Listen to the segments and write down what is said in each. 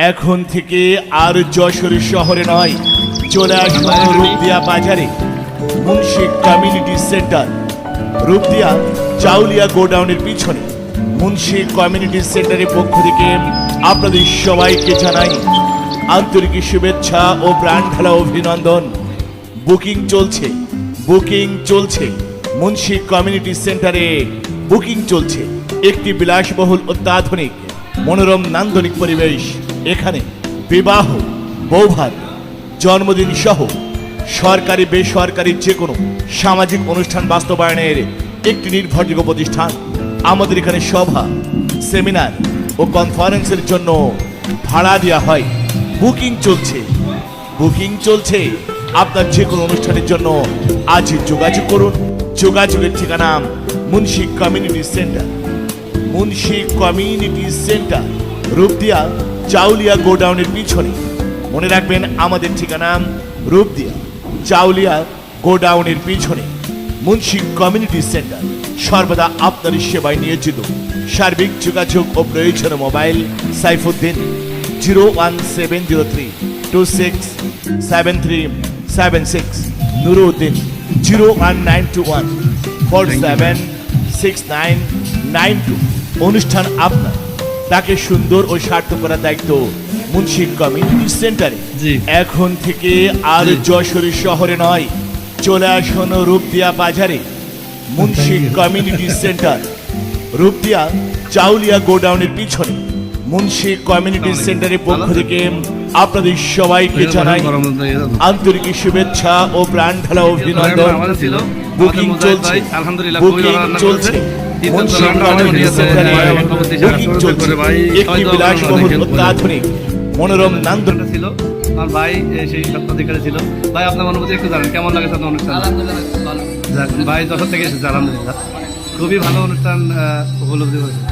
এখন থেকে আর যশোর শহরে নয়, চলে আসুন রূপদিয়া বাজারে। মুন্সি কমিউনিটি সেন্টার, রূপদিয়া চাউলিয়া গোডাউনের পিছনে। মুন্সি কমিউনিটি সেন্টারের পক্ষ থেকে আপনাদের সবাইকে জানাই আন্তরিক শুভেচ্ছা ও প্রাণ ঢালা অভিনন্দন। বুকিং চলছে, বুকিং চলছে। মুন্সি কমিউনিটি সেন্টারে বুকিং চলছে। একটি বিলাসবহুল অত্যাধুনিক মনোরম নান্দনিক পরিবেশ। এখানে বিবাহ, বৌভাত, জন্মদিন সহ সরকারি বেসরকারি যে কোনো সামাজিক অনুষ্ঠান বাস্তবায়নের একটি নির্ভরযোগ্য প্রতিষ্ঠান। আমাদের এখানে সভা, সেমিনার ও কনফারেন্সের জন্য ভাড়া দেওয়া হয়। বুকিং চলছে, বুকিং চলছে। আপনার যে কোনো অনুষ্ঠানের জন্য আজই যোগাযোগ করুন। যোগাযোগের ঠিকানা Munshi community centre, Munshi community centre, Rupdia Chaulia গোডাউনের পিছনে। মনে রাখবেন আমাদের ঠিকানা রূপদিয়া চাউলিয়া গোডাউনের পিছনে। মুন্সি কমিউনিটি সেন্টার সর্বদা আপনার সেবায় নিয়োজিত। সার্বিক যোগাযোগ ও প্রয়োজন মোবাইল সাইফুদ্দিন 01703267376, নুরুদ্দিন 01921476992। অনুষ্ঠান আপনার, তাকে সুন্দর ও সার্থক করার দায়িত্ব মুন্সি কমিউনিটি সেন্টারে। এখন থেকে আর যশোর শহরে নয়, চলে আসুন রূপদিয়া বাজারে। মুন্সি কমিউনিটি সেন্টার, রূপদিয়া চাউলিয়া গোডাউনের পিছনে। মুন্সি কমিউনিটি সেন্টারের পক্ষ থেকে আপনাদের সবাইকে জানাই আন্তরিক শুভেচ্ছা ও প্রাণ ঢালা অভিনন্দন। বুকিং চলছে, বুকিং চলছে। মুন্সি কমিউনিটি সেন্টারে বুকিং চলছে। একটি বিলাসবহুল অত্যাধুনিক মনোরম নান্দনিক ছিল। আমার ভাই সেই সপ্তাধিকারে ছিল। ভাই আপনার অনুভূতি একটু জানেন, কেমন লাগে আপনার অনুষ্ঠান? যাক, ভাই যশোর থেকে এসেছে, আলহামদুলিল্লাহ খুবই ভালো অনুষ্ঠান উপলব্ধি হয়েছে।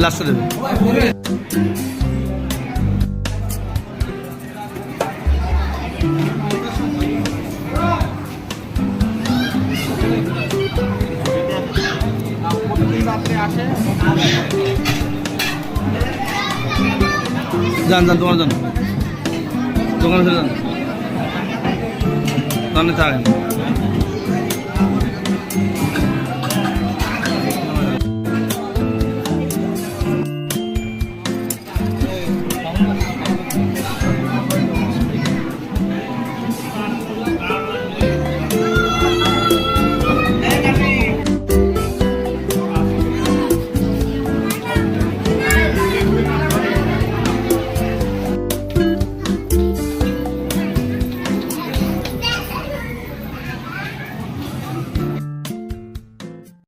লাস্টে দেবে। যান যান, তোমার জন্য দোকানে যান, দোকানে থাকেন।